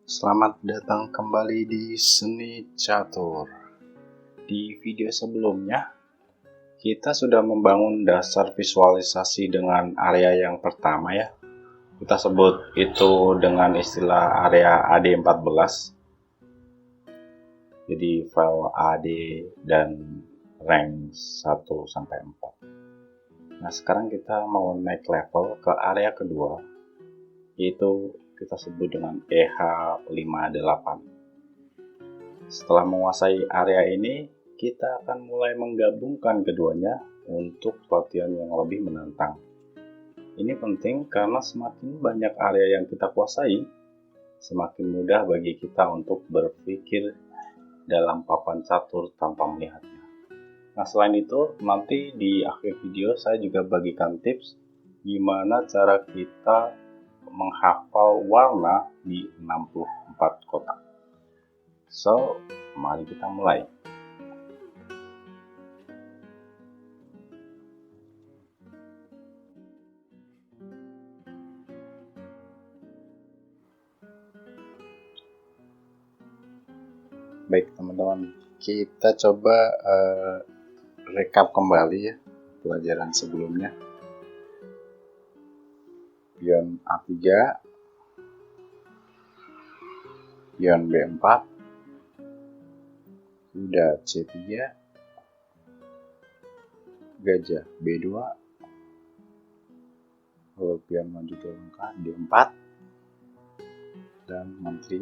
Selamat datang kembali di Seni Catur. Di video sebelumnya, kita sudah membangun dasar visualisasi dengan area yang pertama ya. Kita sebut itu dengan istilah area AD14. Jadi file AD dan rank 1 sampai 4. Nah, sekarang kita mau naik level ke area kedua, yaitu kita sebut dengan EH58. Setelah menguasai area ini, kita akan mulai menggabungkan keduanya untuk latihan yang lebih menantang. Ini penting karena semakin banyak area yang kita kuasai, semakin mudah bagi kita untuk berpikir dalam papan catur tanpa melihatnya. Nah, selain itu, nanti di akhir video saya juga bagikan tips gimana cara kita menghafal warna di 64 kotak. So, mari kita mulai. Baik teman-teman, kita coba rekap kembali ya pelajaran sebelumnya. Pion A3, pion B4, kuda C3, gajah B2, lalu pion maju 2 langkah D4, dan menteri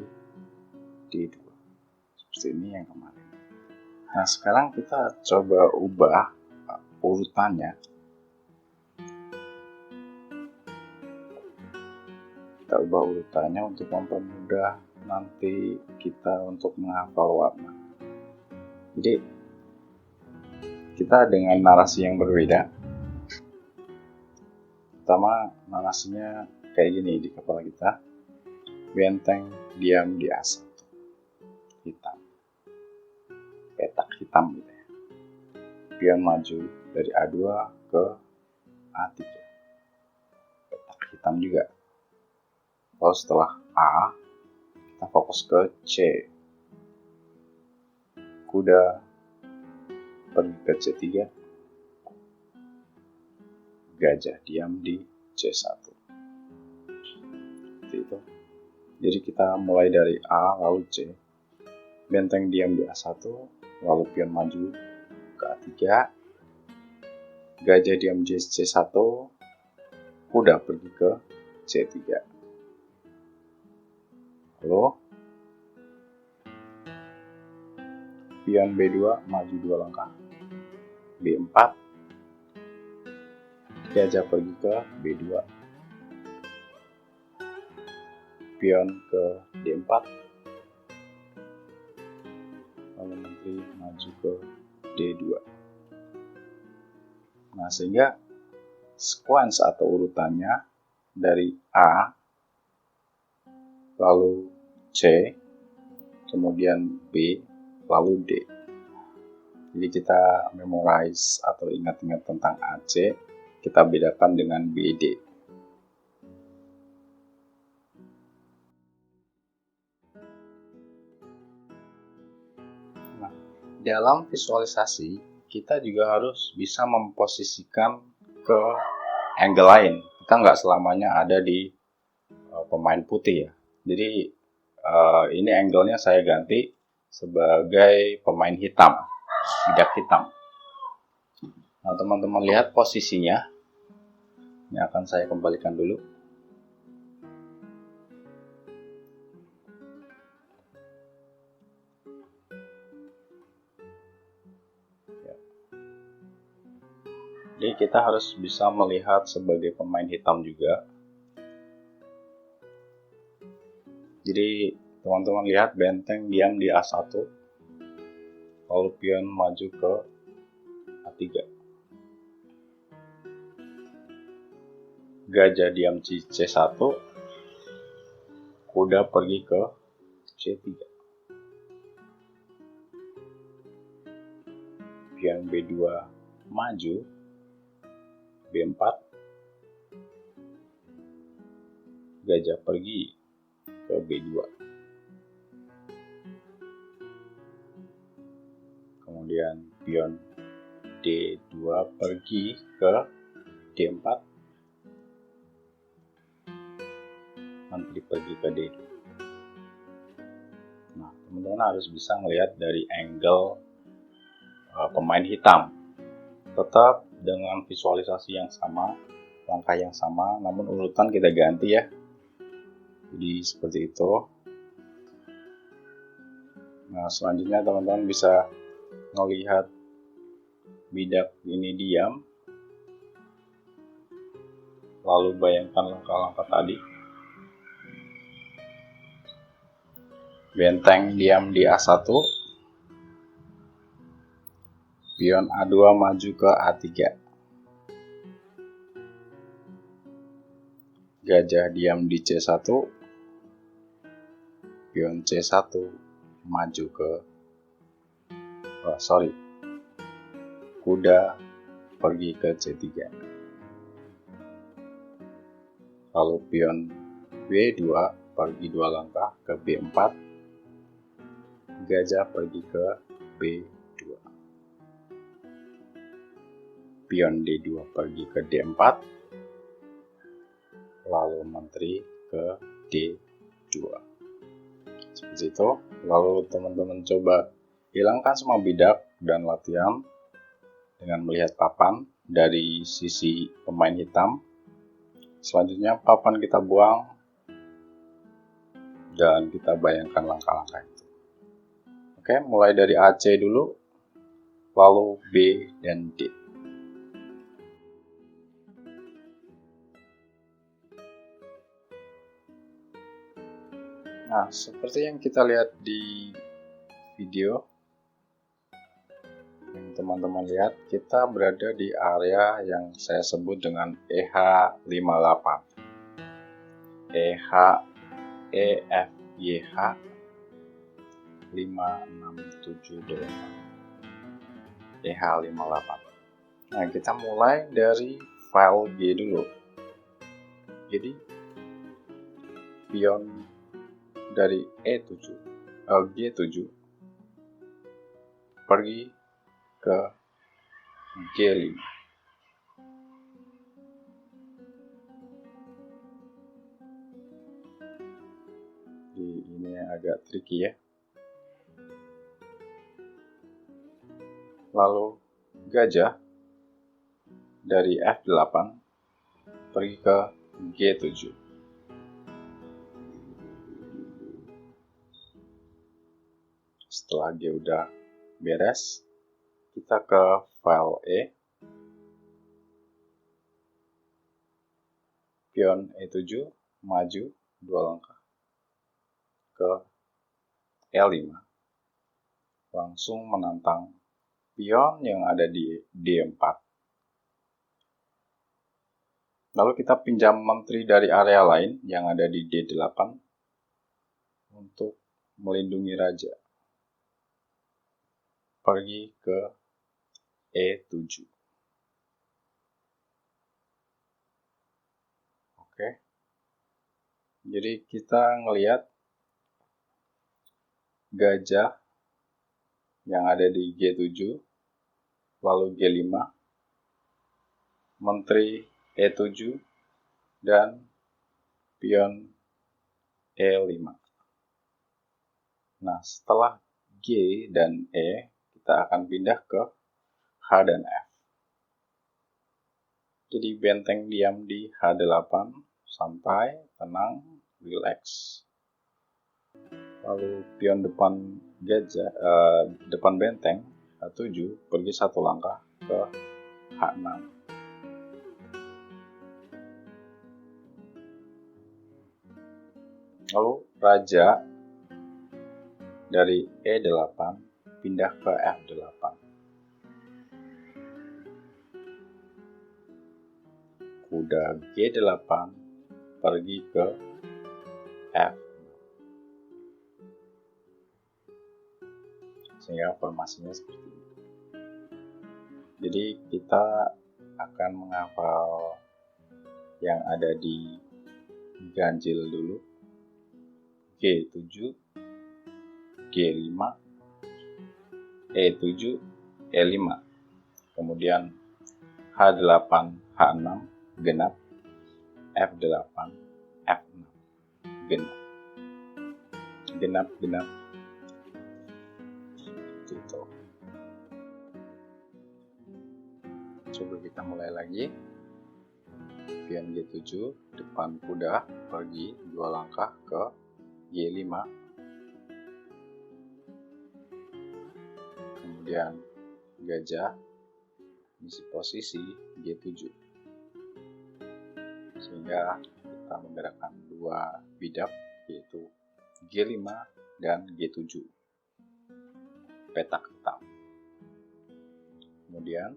D2. Seperti ini yang kemarin. Nah, sekarang kita coba ubah urutannya. Kita ubah urutannya untuk mempermudah nanti kita untuk menghafal warna. Jadi kita dengan narasi yang berbeda. Pertama, narasinya kayak gini di kepala kita. Benteng diam di A1. Hitam. Petak hitam gitu ya. Pion maju dari A2 ke A3. Petak hitam juga. Lalu setelah A, kita fokus ke C. Kuda pergi ke C3. Gajah diam di C1. Seperti itu. Jadi kita mulai dari A lalu C. Benteng diam di A1, lalu pion maju ke A3. Gajah diam di C1. Kuda pergi ke C3. Lalu pion B2 maju 2 langkah. B4. Gajah pergi ke B2. Pion ke D4. Lalu menteri maju ke D2. Nah, sehingga sequence atau urutannya dari A, lalu C, kemudian B, lalu D. Jadi kita memorize atau ingat-ingat tentang AC, kita bedakan dengan BD. Nah, dalam visualisasi, kita juga harus bisa memposisikan ke angle lain. Kita nggak selamanya ada di pemain putih ya. Jadi ini angle-nya saya ganti sebagai pemain hitam, bidak hitam. Nah, teman-teman lihat posisinya. Ini akan saya kembalikan dulu. Jadi kita harus bisa melihat sebagai pemain hitam juga. Jadi teman-teman lihat benteng diam di A1, lalu pion maju ke A3. Gajah diam di C1, kuda pergi ke C3. Pion B2 maju, B4, gajah pergi ke B2. kemudian pion D2 pergi ke D4, menteri pergi ke D2. Nah, teman-teman harus bisa melihat dari angle pemain hitam, tetap dengan visualisasi yang sama, langkah yang sama, namun urutan kita ganti ya. Jadi seperti itu. Nah, selanjutnya teman-teman bisa melihat bidak ini diam, lalu bayangkan langkah-langkah tadi. Benteng diam di A1, pion A2 maju ke A3, gajah diam di C1, pion C1 maju ke kuda pergi ke C3, lalu pion B2 pergi 2 langkah ke B4, gajah pergi ke B2, pion D2 pergi ke D4, lalu menteri ke D2. Seperti itu. Lalu teman-teman coba hilangkan semua bidak dan latihan dengan melihat papan dari sisi pemain hitam. Selanjutnya papan kita buang dan kita bayangkan langkah-langkah itu. Oke, mulai dari AC dulu, lalu B dan D. Nah, seperti yang kita lihat di video yang teman-teman lihat, kita berada di area yang saya sebut dengan EH58. EH EFYH 5678. EH58. Nah, kita mulai dari file G dulu. Jadi pion dari G7 pergi ke G5. Ini agak tricky ya. Lalu gajah dari F8 pergi ke G7. Setelah G udah beres, kita ke file E. Pion E7 maju 2 langkah ke E5. Langsung menantang pion yang ada di D4. Lalu kita pinjam menteri dari area lain yang ada di D8 untuk melindungi raja. Pergi ke E7. Oke. Jadi kita ngelihat gajah yang ada di G7, lalu G5, menteri E7, dan pion E5. Nah, setelah G dan E, kita akan pindah ke H dan F. Jadi benteng diam di H8, santai, tenang, relax. Lalu pion depan benteng H7 pergi 1 langkah ke H6. Lalu raja dari E8 pindah ke F8. Kuda G8 pergi ke F. Sehingga formasinya seperti ini. Jadi kita akan menghafal yang ada di ganjil dulu. G7, G5, E7, E5, kemudian H8, H6 genap, F8, F6 genap, genap itu. Coba kita mulai lagi. Pion G7, depan kuda pergi 2 langkah ke G5, kemudian gajah mengisi posisi G7, sehingga kita menggerakkan 2 bidak, yaitu G5 dan G7, petak hitam. Kemudian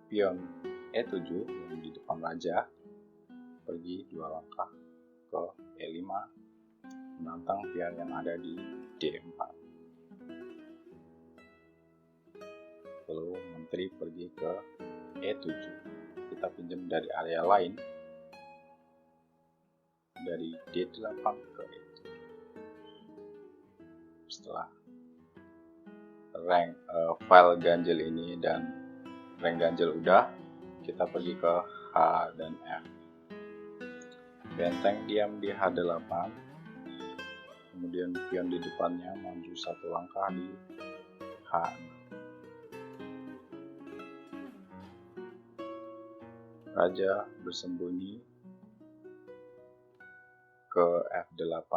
pion E7 yang di depan raja pergi 2 langkah ke E5, menantang pion yang ada di D4. Lalu menteri pergi ke E7. Kita pinjam dari area lain, dari D8 ke E7. Setelah rank file ganjil ini dan rank ganjil udah, kita pergi ke H dan F. Benteng diam di H8, kemudian pion di depannya maju 1 langkah di H6. Raja bersembunyi ke F8,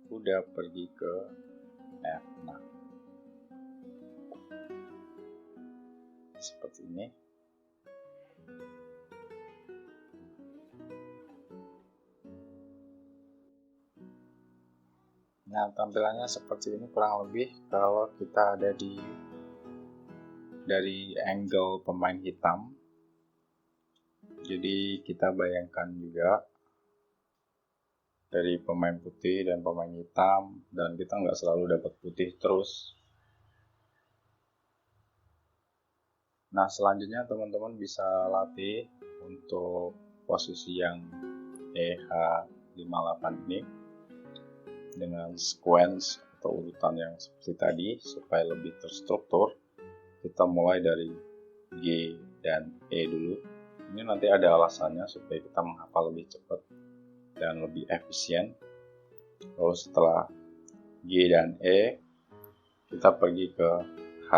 kuda pergi ke F6. Seperti ini. Nah, tampilannya seperti ini kurang lebih kalau kita ada dari angle pemain hitam. Jadi kita bayangkan juga dari pemain putih dan pemain hitam, dan kita nggak selalu dapat putih terus. Nah, selanjutnya teman-teman bisa latih untuk posisi yang EH58 ini dengan sequence atau urutan yang seperti tadi supaya lebih terstruktur. Kita mulai dari G dan E dulu. Ini nanti ada alasannya supaya kita menghafal lebih cepat dan lebih efisien. Lalu setelah G dan E, kita pergi ke H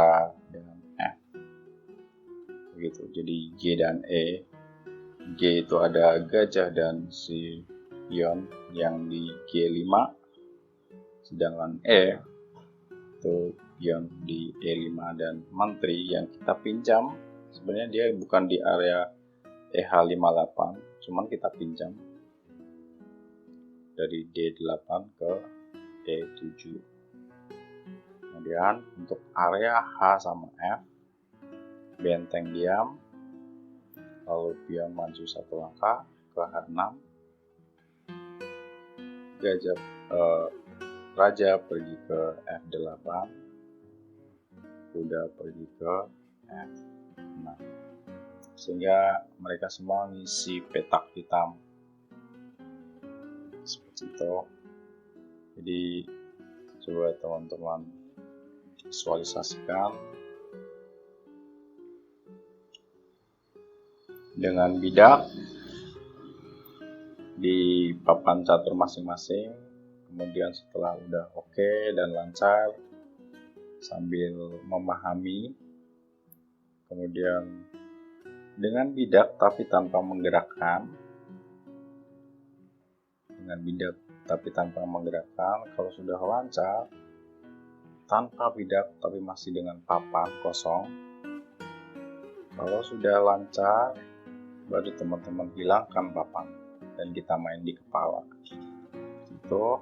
dan F. Begitu. Jadi G dan E. G itu ada gajah dan si pion yang di G5, sedangkan E itu pion di E5 dan menteri yang kita pinjam. Sebenarnya dia bukan di area EH58, cuman kita pinjam dari D8 ke E7. Kemudian untuk area H sama F, benteng diam, lalu pion maju 1 langkah ke H6, raja pergi ke F8, kuda pergi ke F6, sehingga mereka semua ngisi petak hitam seperti itu. Jadi coba teman-teman visualisasikan dengan bidak di papan catur masing-masing. Kemudian setelah udah oke dan lancar, sambil memahami, kemudian dengan bidak tapi tanpa menggerakkan, kalau sudah lancar tanpa bidak tapi masih dengan papan kosong, kalau sudah lancar baru teman-teman hilangkan papan dan kita main di kepala itu.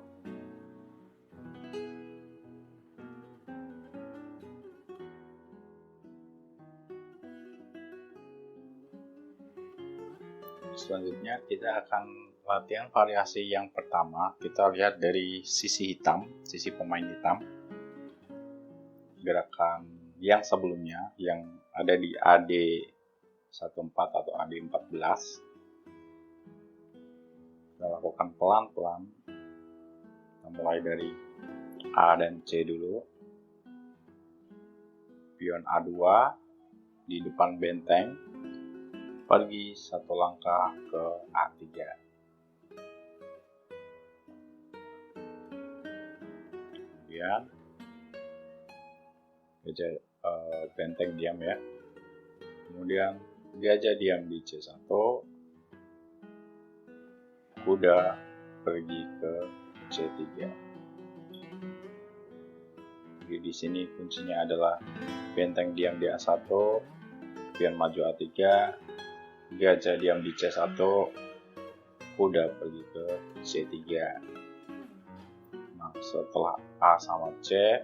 Selanjutnya kita akan latihan variasi yang pertama. Kita lihat dari sisi hitam, sisi pemain hitam. Gerakan yang sebelumnya yang ada di AD14 atau AD14. Kita lakukan pelan-pelan. Kita mulai dari A dan C dulu. Pion A2 di depan benteng pergi satu langkah ke A3. Kemudian gajah benteng diam ya. Kemudian gajah diam di C1. Kuda pergi ke C3. Jadi di sini kuncinya adalah benteng diam di A1, pion maju A3, gajah diam di C1, kuda pergi ke C3. Nah, setelah A sama C,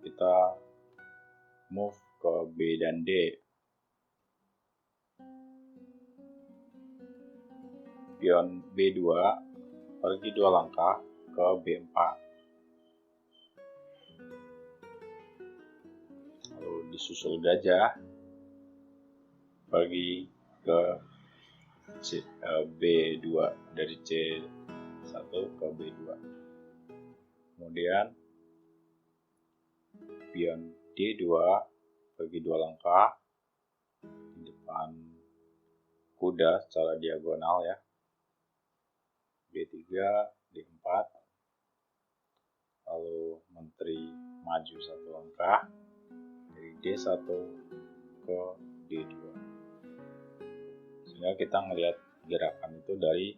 kita move ke B dan D. Pion B2 pergi 2 langkah ke B4. Lalu disusul gajah pergi ke B2, dari C1 ke B2. Kemudian pion D2 pergi 2 langkah di depan kuda secara diagonal ya. D3, D4, lalu menteri maju 1 langkah dari D1 ke D2. Sehingga kita melihat gerakan itu dari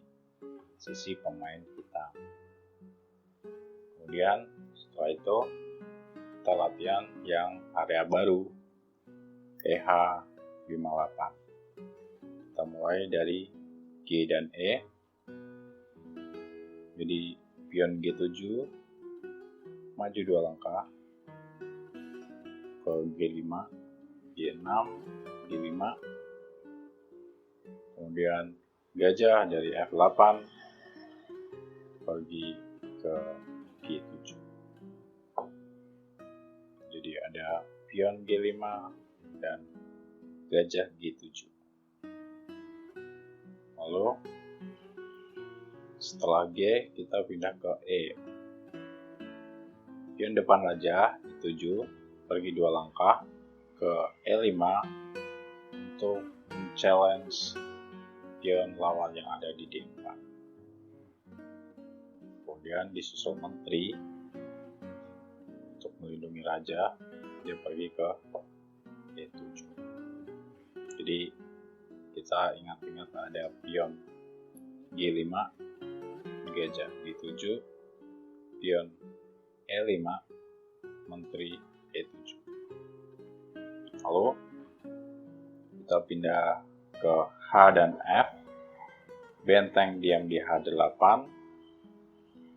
sisi pemain kita. Kemudian setelah itu kita latihan yang area baru, EH58. Kita mulai dari G dan E. Jadi pion G7 maju 2 langkah ke G5, G6, G5. Kemudian gajah dari F8 pergi ke G7. Jadi ada pion G5 dan gajah G7. Lalu setelah G kita pindah ke E. Pion depan raja E7 pergi 2 langkah ke E5 untuk challenge pion lawan yang ada di D4. Kemudian disusul menteri untuk melindungi raja, dia pergi ke E7. Jadi kita ingat-ingat ada pion G5, gajah G7, pion E5, menteri E7. Lalu kita pindah ke H dan F. Benteng diam di H8.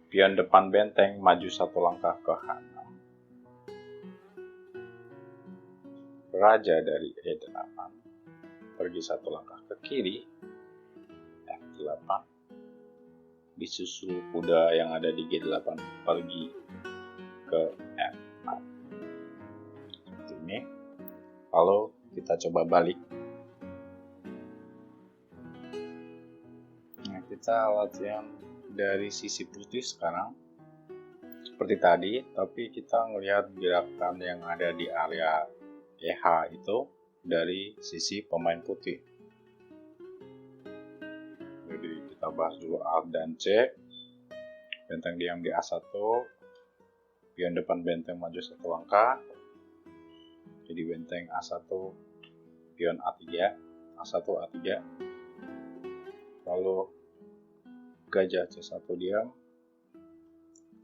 Pion depan benteng maju 1 langkah ke H6. Raja dari E8 pergi 1 langkah ke kiri, F8. Disusul kuda yang ada di G8 pergi ke F4. Seperti ini. Lalu kita coba balik. Nah, kita latihan dari sisi putih sekarang seperti tadi, tapi kita melihat gerakan yang ada di area EH itu dari sisi pemain putih. Jadi kita bahas dulu A dan C. Benteng diam di A1, pion depan benteng maju 1 langkah. Jadi benteng A1, pion A3, A1, A3. Lalu gajah C1 diam,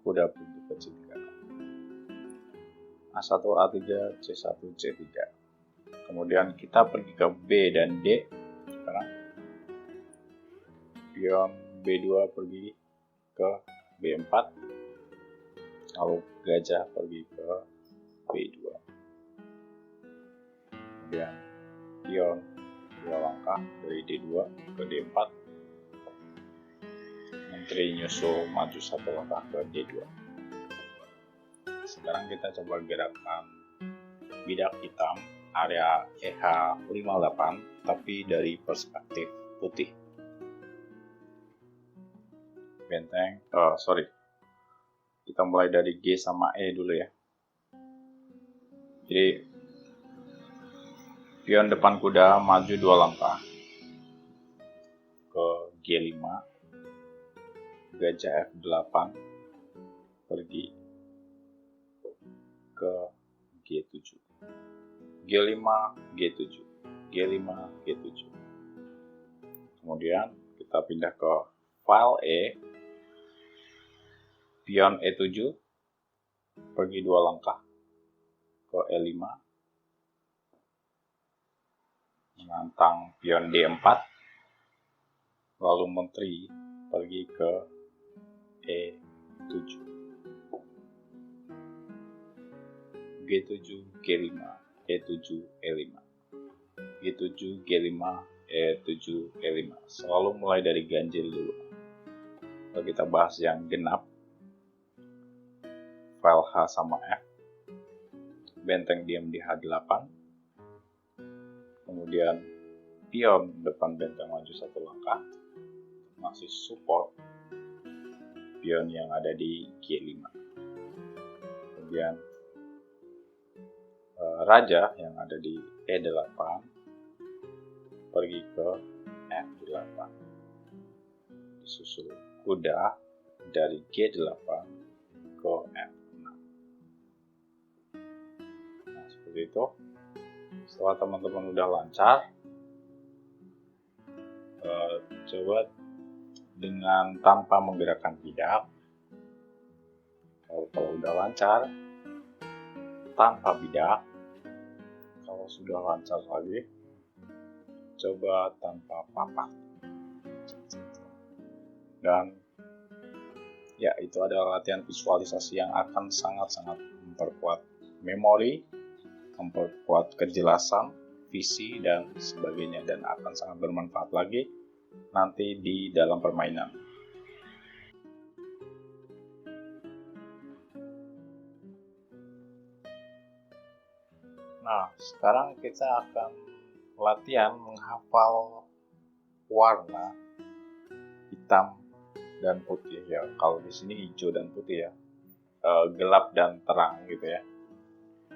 kuda pergi ke C3. A1, A3, C1, C3. Kemudian kita pergi ke B dan D. Sekarang pion B2 pergi ke B4. Lalu gajah pergi ke B2. Kemudian pion 2 langkah dari D2 ke D4. Menteri nyusul maju 1 langkah ke D2. Sekarang kita coba gerakan bidak hitam area EH58 tapi dari perspektif putih. Kita mulai dari G sama E dulu ya. Jadi pion depan kuda maju 2 langkah ke G5, gajah F8 pergi ke G7, G5, G7, G5, G7. Kemudian kita pindah ke file E, pion E7 pergi 2 langkah ke E5, menantang pion D4, lalu menteri pergi ke E7, G7, G5, E7, E5, G7, G5, E7, E5. Selalu mulai dari ganjil dulu. Lalu kita bahas yang genap, file H sama F, benteng diam di H8, kemudian pion depan benteng maju 1 langkah, masih support pion yang ada di G5. Kemudian raja yang ada di E8 pergi ke F8, disusul kuda dari G8 ke F6. Nah, seperti itu. Setelah teman-teman udah lancar, coba dengan tanpa menggerakkan bidak. Kalau udah lancar, tanpa bidak. Kalau sudah lancar lagi, coba tanpa papak. Dan ya, itu adalah latihan visualisasi yang akan sangat-sangat memperkuat memori, memperkuat kejelasan, visi, dan sebagainya, dan akan sangat bermanfaat lagi nanti di dalam permainan. Nah, sekarang kita akan latihan menghafal warna hitam dan putih ya. Kalau di sini hijau dan putih ya, gelap dan terang gitu ya.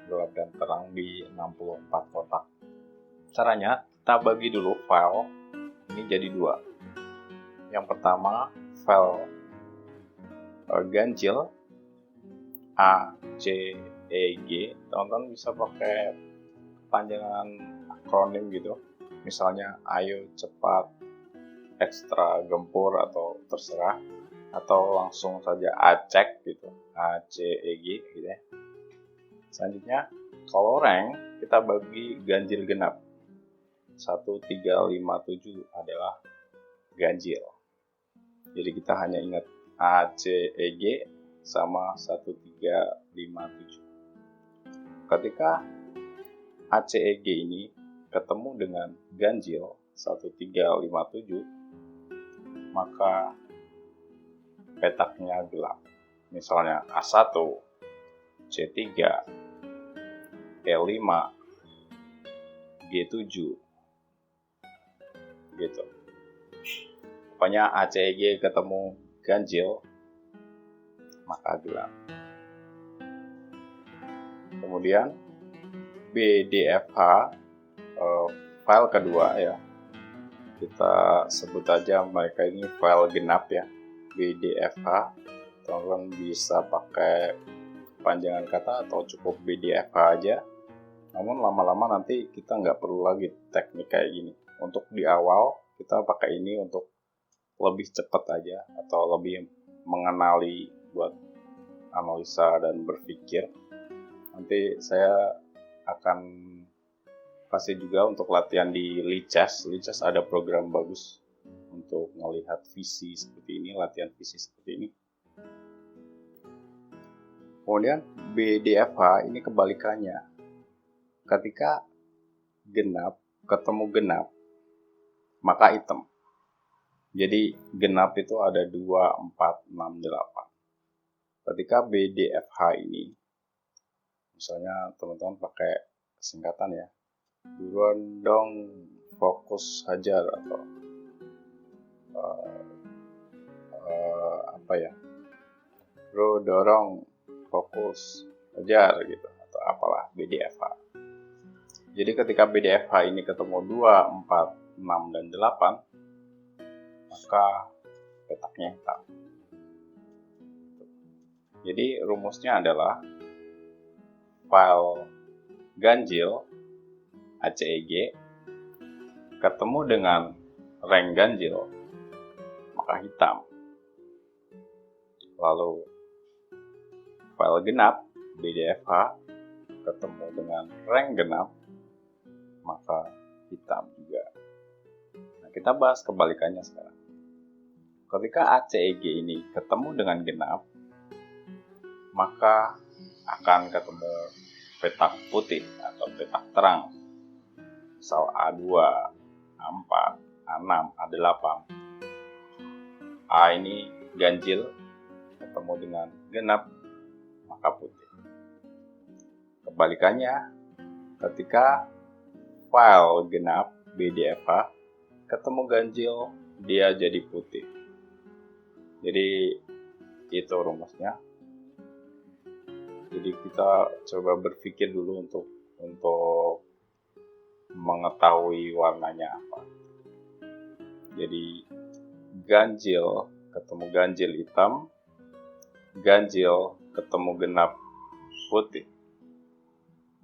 Gelap dan terang di 64 kotak. Caranya, kita bagi dulu file ini jadi 2. Yang pertama, file ganjil A, C, E, G. Teman-teman bisa pakai panjangan akronim gitu. Misalnya ayo, cepat, ekstra, gempur, atau terserah. Atau langsung saja acek gitu. A, C, E, G gitu ya. Selanjutnya, kalau rank kita bagi ganjil genap. 1, 3, 5, 7 adalah ganjil. Jadi kita hanya ingat A, C, E, G sama 1, 3, 5, 7. Ketika A, C, E, G ini ketemu dengan ganjil 1, 3, 5, 7, maka petaknya gelap. Misalnya A1, C3, E5, G7 gitu. Pokoknya A, C, E, G ketemu ganjil maka gelap. Kemudian B, D, F, H, file kedua ya, kita sebut aja mereka ini file genap ya. B, D, F, H, teman-teman bisa pakai panjangan kata atau cukup B, D, F, H aja. Namun lama-lama nanti kita nggak perlu lagi teknik kayak gini. Untuk di awal kita pakai ini untuk lebih cepat aja atau lebih mengenali buat analisa dan berpikir. Nanti saya akan kasih juga untuk latihan di Lichess. Lichess ada program bagus untuk melihat visi seperti ini, latihan visi seperti ini. Kemudian BDFH ini kebalikannya. Ketika genap ketemu genap, maka hitam. Jadi genap itu ada 2, 4, 6, 8. Ketika BDFH ini, misalnya teman-teman pakai singkatan ya, buruan dong fokus hajar atau apa ya, bro dorong, fokus, ajar gitu, atau apalah BDFH. Jadi ketika BDFH ini ketemu 2, 4, 6, dan 8, maka petaknya hitam. Jadi rumusnya adalah file ganjil ACEG ketemu dengan rank ganjil, maka hitam. Lalu file genap BDFH ketemu dengan rank genap, maka hitam juga. Nah, kita bahas kebalikannya sekarang. Ketika ACEG ini ketemu dengan genap, maka akan ketemu petak putih atau petak terang. Misal A2, A4, A6, A8. A ini ganjil ketemu dengan genap, maka putih. Kebalikannya, ketika file genap BDFH ketemu ganjil, dia jadi putih. Jadi itu rumusnya. Jadi kita coba berpikir dulu untuk mengetahui warnanya apa. Jadi ganjil ketemu ganjil hitam, ganjil ketemu genap putih,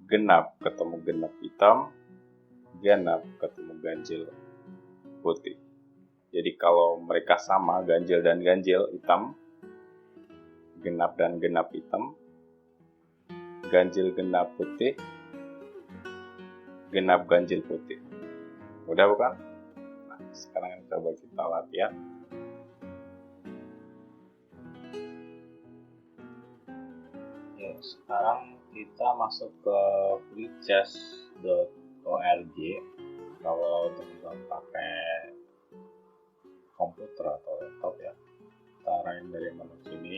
genap ketemu genap hitam, genap ketemu ganjil putih. Jadi kalau mereka sama, ganjil dan ganjil hitam, genap dan genap hitam, ganjil genap putih, genap ganjil putih. Udah bukan? Nah, sekarang coba kita latihan. Ya, sekarang kita masuk ke freechess.org. Kalau teman-teman pakai komputer atau laptop ya, kita arahin dari menu sini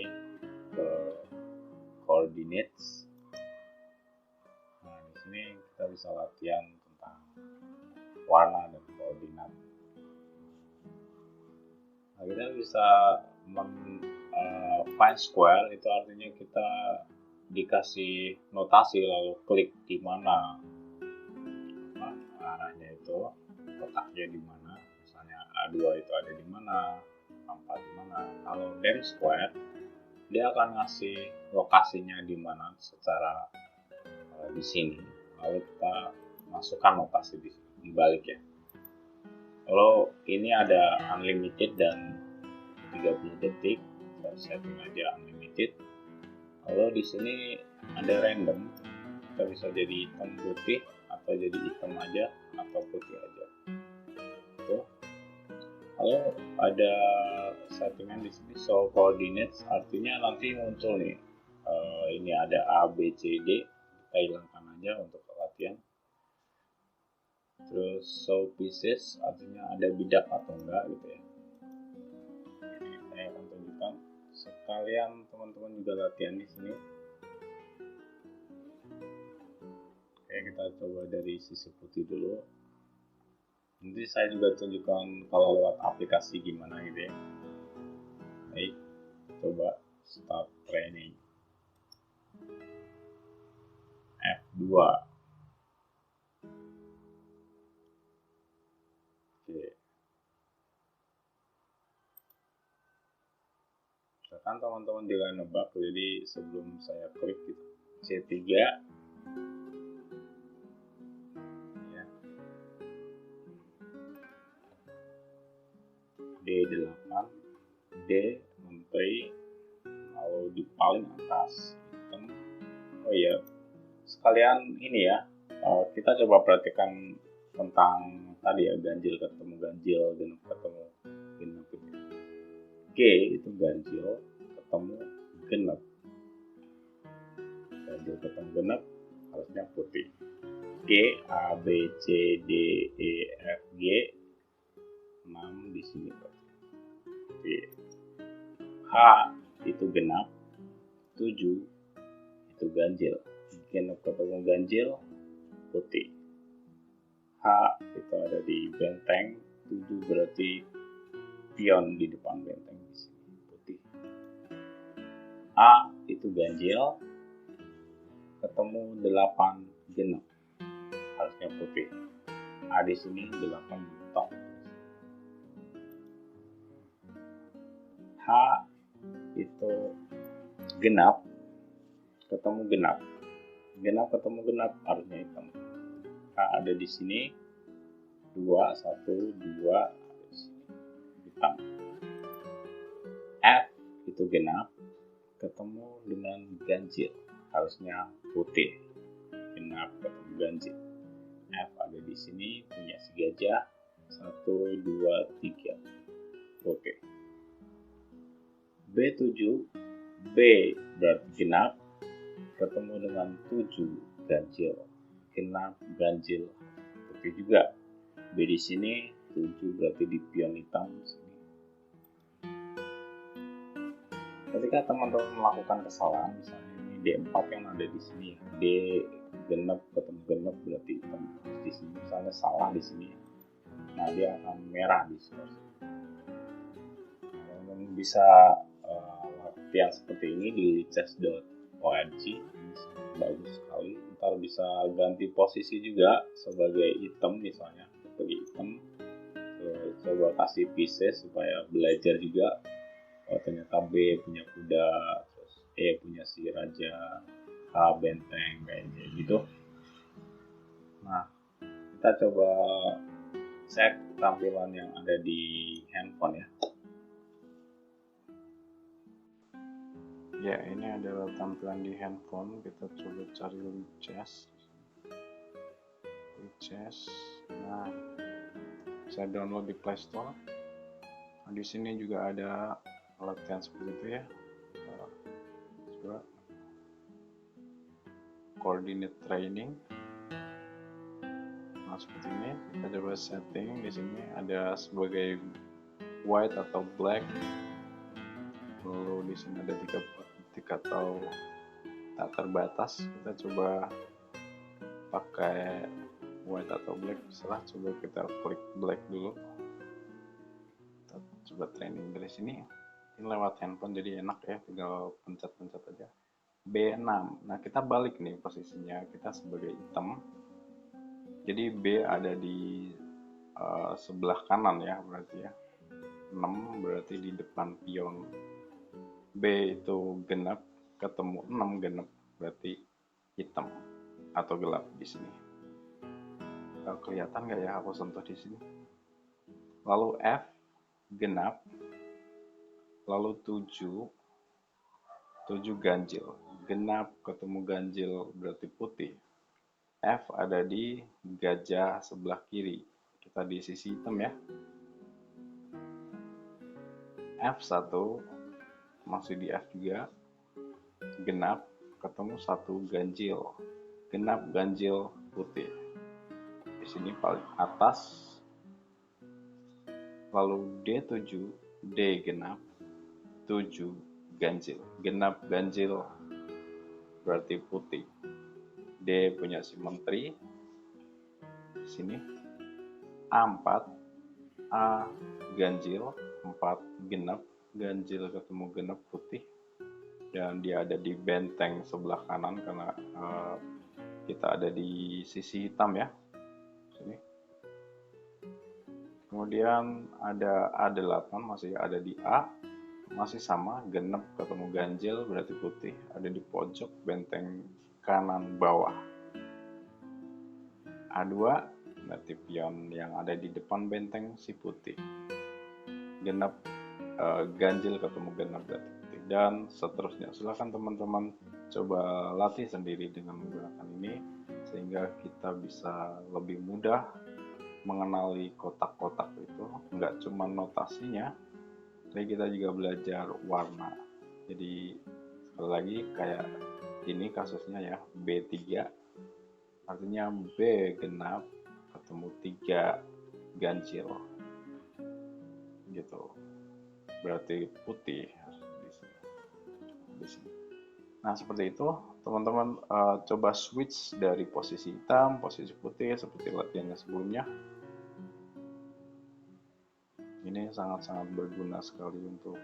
ke coordinates. Nah, di sini kita bisa latihan tentang warna dan koordinat. Nah, kita bisa find square, itu artinya kita dikasih notasi lalu klik di mana arahnya itu, kotaknya di mana, misalnya A2 itu ada di mana, A4 di mana. Kalau dem square, dia akan ngasih lokasinya di mana secara di sini. Lalu kita masukkan notasi di balik ya. Kalau ini ada unlimited dan 30 detik, kita setting aja unlimited. Lalu di sini ada random, kita bisa jadi hitam putih atau jadi hitam aja atau putih aja. Tuh. Lalu ada settingan di sini show coordinates, artinya nanti muncul nih. Ini ada A, B, C, D, kita hilangkan aja untuk latihan. Terus show pieces, artinya ada bidak atau enggak gitu ya. Jadi saya akan tunjukkan sekalian teman-teman juga latihan di sini. Oke, kita coba dari sisi putih dulu. Nanti saya juga tunjukkan kalau lewat aplikasi gimana gitu ya. Baik, coba start training. F2. Oke. Misalkan teman-teman juga nebak, jadi sebelum saya klik gitu, C3 ya, D8, D menteri, lalu di paling atas hitam. Oh iya, sekalian ini ya, kita coba perhatikan tentang tadi ya, ganjil ketemu ganjil, genap ketemu genap gitu. G itu ganjil ketemu genap, ganjil ketemu genap harusnya putih. G, A, B, C, D, E, F, G, 6 di sini berarti. H itu genap, 7 itu ganjil, genap ketemu ganjil putih. H itu ada di benteng, 7 berarti pion di depan benteng di sini putih. A itu ganjil, ketemu 8 genap, harusnya putih. A di sini 8 mentok. H itu genap, ketemu genap. Genap ketemu genap, harusnya hitam. H ada di sini 2, 1, 2, hitam. F itu genap, ketemu dengan ganjil, harusnya putih. Genap ketemu ganjil. F ada di sini, punya si gajah, 1, 2, 3, putih. B7, B berarti genap, ketemu dengan 7 ganjil, genap ganjil putih juga. B di sini 7 berarti di pion hitam sini. Ketika teman-teman melakukan kesalahan, misalnya ini D4 yang ada di sini, D genap ketemu genap berarti hitam di sini. Misalnya salah di sini, nah dia akan merah di sini. Teman-teman bisa latihan seperti ini di lichess.org, ini bagus sekali. Ntar bisa ganti posisi juga sebagai hitam, misalnya sebagai hitam, coba kasih pieces supaya belajar juga. Oh, ternyata B punya kuda, terus E punya si raja, H benteng, kayak gitu. Nah, kita coba cek tampilan yang ada di handphone ya. Ya, ini adalah tampilan di handphone. Kita coba cari lichess. Nah, saya download di Play Store. Nah, di sini juga ada latihan seperti itu ya. Coba coordinate training. Nah, seperti ini. Kita coba setting. Di sini ada sebagai white atau black. Lalu di sini ada tiga atau tak terbatas. Kita coba pakai white atau black, setelah coba kita klik black dulu. Kita coba training dari sini. Ini lewat handphone jadi enak ya, tinggal pencet-pencet aja. B6. Nah, kita balik nih posisinya, kita sebagai hitam. Jadi B ada di sebelah kanan ya, berarti ya. 6 berarti di depan pion. B itu genap, ketemu 6 genap, berarti hitam atau gelap di sini. Kelihatan nggak ya aku sentuh di sini? Lalu F genap, lalu 7 ganjil, genap ketemu ganjil berarti putih. F ada di gajah sebelah kiri, kita di sisi hitam ya. F1 masih di F juga, genap ketemu 1 ganjil, genap ganjil putih. Di sini paling atas. Lalu D7, D genap, 7 ganjil, genap ganjil berarti putih. D punya si menteri. Di sini A4, A ganjil, 4 genap, ganjil ketemu genap putih. Dan dia ada di benteng sebelah kanan karena kita ada di sisi hitam ya. Sini. Kemudian ada A8 masih ada di A, masih sama, genap ketemu ganjil berarti putih, ada di pojok benteng kanan bawah. A2 berarti pion yang ada di depan benteng si putih, genap ganjil ketemu genap berarti putih, dan seterusnya. Silahkan teman-teman coba latih sendiri dengan menggunakan ini sehingga kita bisa lebih mudah mengenali kotak-kotak itu, nggak cuma notasinya, tapi kita juga belajar warna. Jadi sekali lagi kayak ini kasusnya ya, B3 artinya B genap ketemu 3 ganjil gitu, berarti putih di sini. Nah, seperti itu teman-teman, coba switch dari posisi hitam posisi putih seperti latihannya sebelumnya. Ini sangat-sangat berguna sekali untuk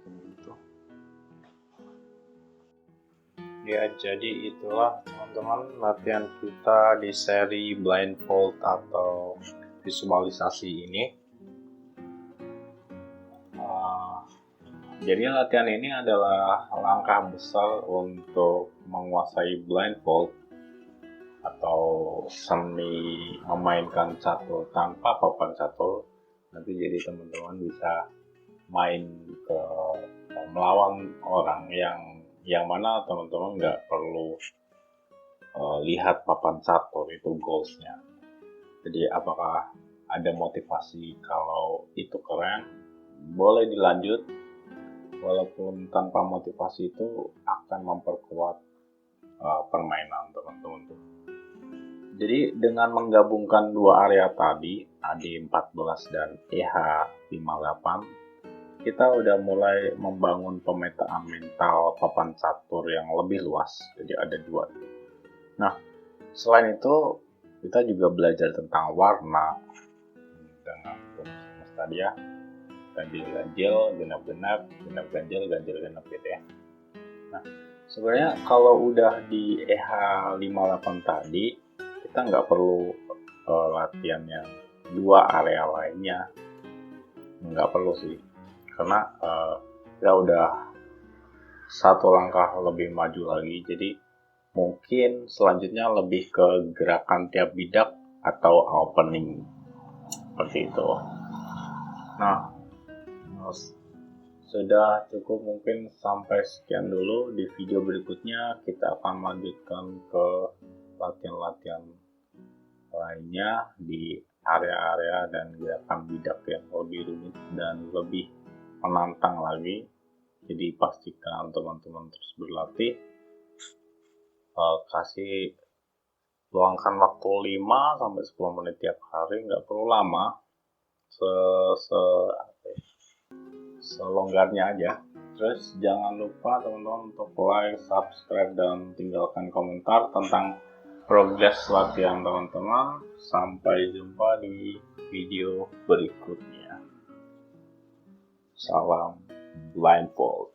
ini itu. Ya, jadi itulah teman-teman latihan kita di seri blindfold atau visualisasi ini. Jadi latihan ini adalah langkah besar untuk menguasai blindfold atau seni memainkan catur tanpa papan catur. Nanti jadi teman-teman bisa main ke melawan orang yang mana teman-teman nggak perlu lihat papan catur itu goalsnya. Jadi apakah ada motivasi kalau itu keren, boleh dilanjut, walaupun tanpa motivasi itu akan memperkuat permainan teman-teman tuh. Jadi dengan menggabungkan dua area tadi, AD14 dan EH58, kita udah mulai membangun pemetaan mental papan catur yang lebih luas. Jadi ada dua. Nah, selain itu kita juga belajar tentang warna dengan rumus tadi ya, ganjil-ganjil, genap-genap, genap-ganjil, ganjil-genap gitu ya. Nah, sebenarnya kalau udah di EH58 tadi, kita nggak perlu latihan yang dua area lainnya, nggak perlu sih, karena kita udah satu langkah lebih maju lagi. Jadi mungkin selanjutnya lebih ke gerakan tiap bidak atau opening seperti itu. Nah, sudah cukup mungkin sampai sekian dulu. Di video berikutnya kita akan lanjutkan ke latihan-latihan lainnya di area-area dan gerakan bidak yang lebih rumit dan lebih menantang lagi. Jadi pastikan teman-teman terus berlatih. Luangkan waktu 5-10 menit tiap hari, nggak perlu lama, selonggarnya aja. Terus jangan lupa teman-teman untuk like, subscribe, dan tinggalkan komentar tentang progres latihan teman-teman. Sampai jumpa di video berikutnya. Salam blindfold.